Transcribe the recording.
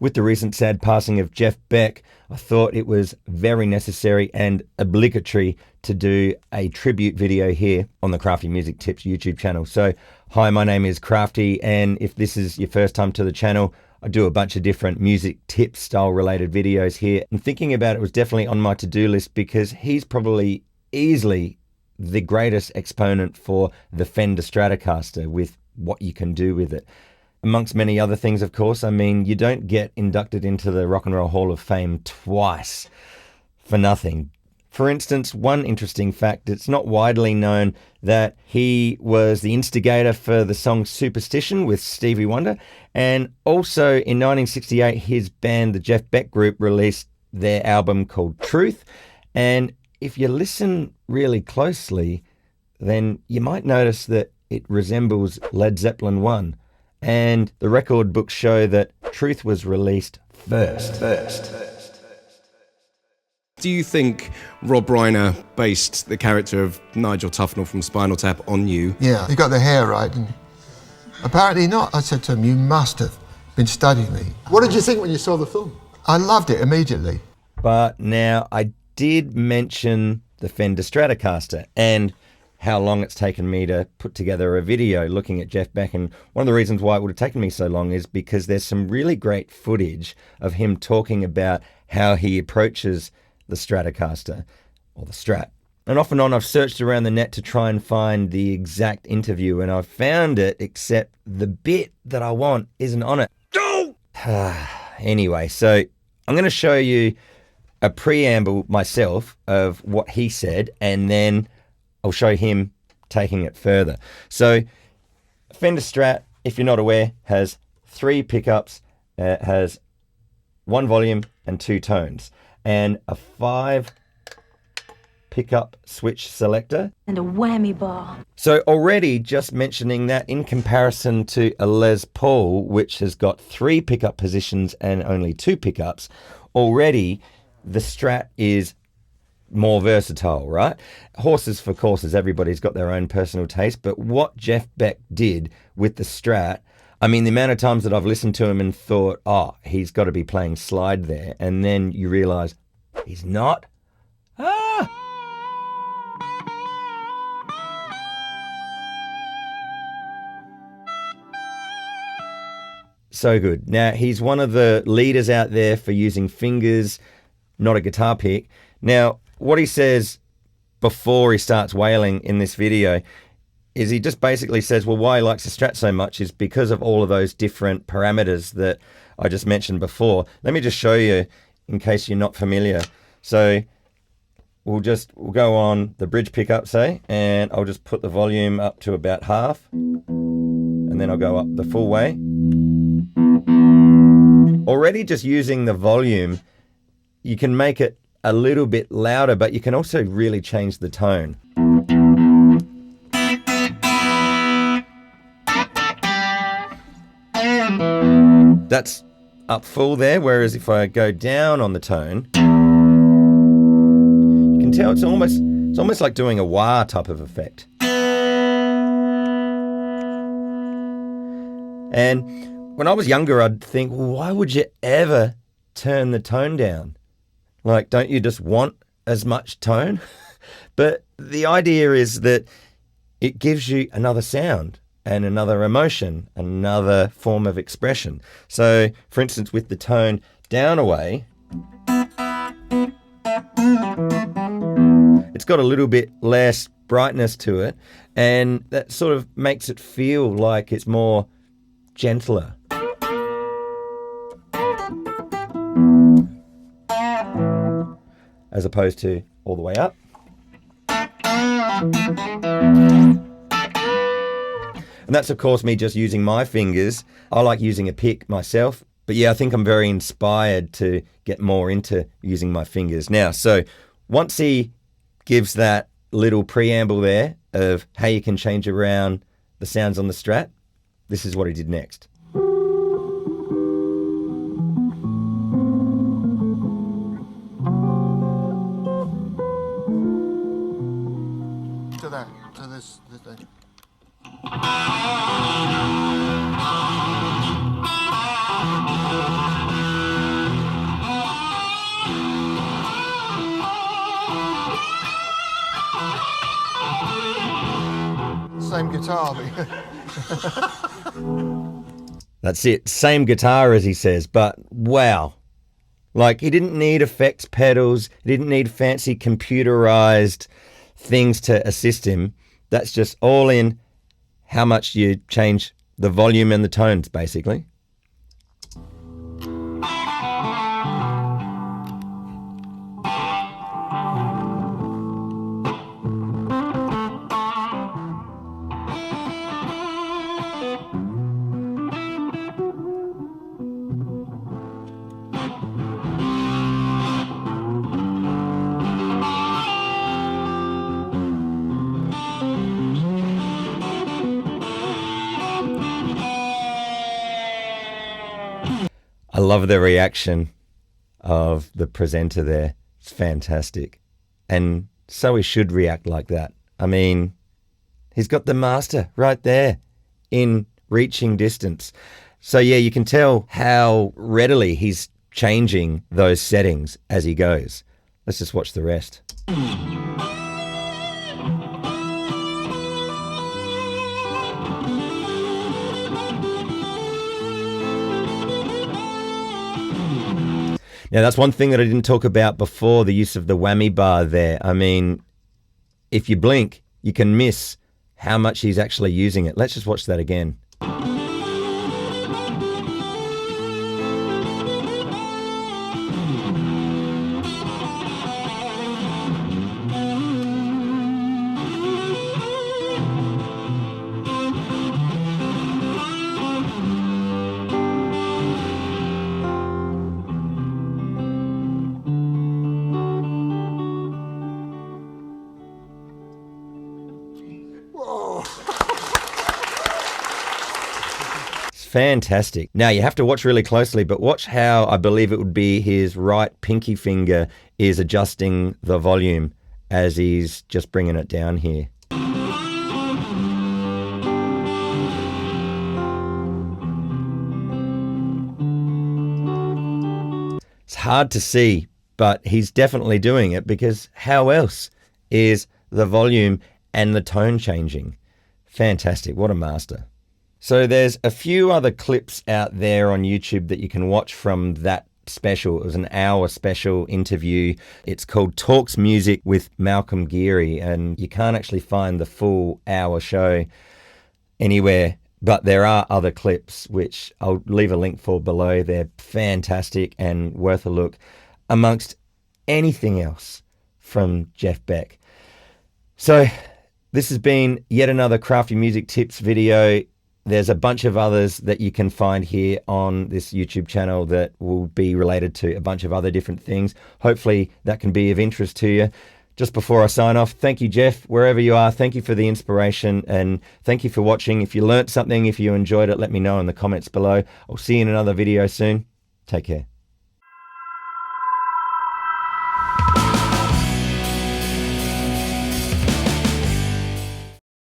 With the recent sad passing of Jeff Beck, I thought it was very necessary and obligatory to do a tribute video here on the Crafty Music Tips YouTube channel. So, hi, my name is Crafty, and if this is your first time to the channel, I do a bunch of different music tips style related videos here. And thinking about it was definitely on my to-do list because he's probably easily the greatest exponent for the Fender Stratocaster with what you can do with it. Amongst many other things, of course. I mean, you don't get inducted into the Rock and Roll Hall of Fame twice for nothing. For instance, one interesting fact, it's not widely known that he was the instigator for the song Superstition with Stevie Wonder. And also in 1968, his band, the Jeff Beck Group, released their album called Truth. And if you listen really closely, then you might notice that it resembles Led Zeppelin 1. And the record books show that Truth was released first. Do you think Rob Reiner based the character of Nigel Tufnell from Spinal Tap on you? Yeah, you got the hair right, didn't you? Apparently not. I said to him, you must have been studying me. What did you think when you saw the film? I loved it immediately. But now I did mention the Fender Stratocaster and how long it's taken me to put together a video looking at Jeff Beck. And one of the reasons why it would have taken me so long is because there's some really great footage of him talking about how he approaches the Stratocaster, or the Strat. And off and on, I've searched around the net to try and find the exact interview, and I've found it, except the bit that I want isn't on it. Anyway, so I'm going to show you a preamble myself of what he said, and then I'll show him taking it further. So Fender Strat, if you're not aware, has 3 pickups, has 1 volume and 2 tones, and a 5 pickup switch selector. And a whammy bar. So already just mentioning that in comparison to a Les Paul, which has got 3 pickup positions and only 2 pickups, already the Strat is more versatile, right? Horses for courses, everybody's got their own personal taste, but what Jeff Beck did with the Strat, I mean, the amount of times that I've listened to him and thought, oh, he's got to be playing slide there, and then you realize he's not. So good. Now, he's one of the leaders out there for using fingers, not a guitar pick. Now, what he says before he starts wailing in this video is he just basically says, well, why he likes the Strat so much is because of all of those different parameters that I just mentioned before. Let me just show you in case you're not familiar. So we'll go on the bridge pickup, say, and I'll just put the volume up to about half, and then I'll go up the full way. Already just using the volume, you can make it a little bit louder, but you can also really change the tone. That's up full there, whereas if I go down on the tone, you can tell it's almost like doing a wah type of effect. And when I was younger, I'd think, well, why would you ever turn the tone down? Like, don't you just want as much tone? But the idea is that it gives you another sound and another emotion, another form of expression. So, for instance, with the tone down away, it's got a little bit less brightness to it, and that sort of makes it feel like it's more gentler. As opposed to all the way up. And that's, of course, me just using my fingers. I like using a pick myself. But yeah, I think I'm very inspired to get more into using my fingers now. So once he gives that little preamble there of how you can change around the sounds on the Strat, this is what he did next. To this thing. same guitar. That's it. Same guitar, as he says, but wow. Like, he didn't need effects pedals. He didn't need fancy computerized things to assist him. That's just all in how much you change the volume and the tones, basically. I love the reaction of the presenter there. It's fantastic. And so he should react like that. I mean, he's got the master right there in reaching distance. So yeah, you can tell how readily he's changing those settings as he goes. Let's just watch the rest. Now, that's one thing that I didn't talk about before, the use of the whammy bar there. I mean, if you blink, you can miss how much he's actually using it. Let's just watch that again. Fantastic. Now, you have to watch really closely, but watch how I believe it would be his right pinky finger is adjusting the volume as he's just bringing it down here. It's hard to see, but he's definitely doing it, because how else is the volume and the tone changing? Fantastic. What a master. So there's a few other clips out there on YouTube that you can watch from that special. It was an hour special interview. It's called Talks Music with Malcolm Gerrie, and you can't actually find the full hour show anywhere, but there are other clips which I'll leave a link for below. They're fantastic and worth a look amongst anything else from Jeff Beck. So this has been yet another Crafty Music Tips video. There's a bunch of others that you can find here on this YouTube channel that will be related to a bunch of other different things. Hopefully that can be of interest to you. Just before I sign off, thank you, Jeff, wherever you are. Thank you for the inspiration, and thank you for watching. If you learnt something, if you enjoyed it, let me know in the comments below. I'll see you in another video soon. Take care.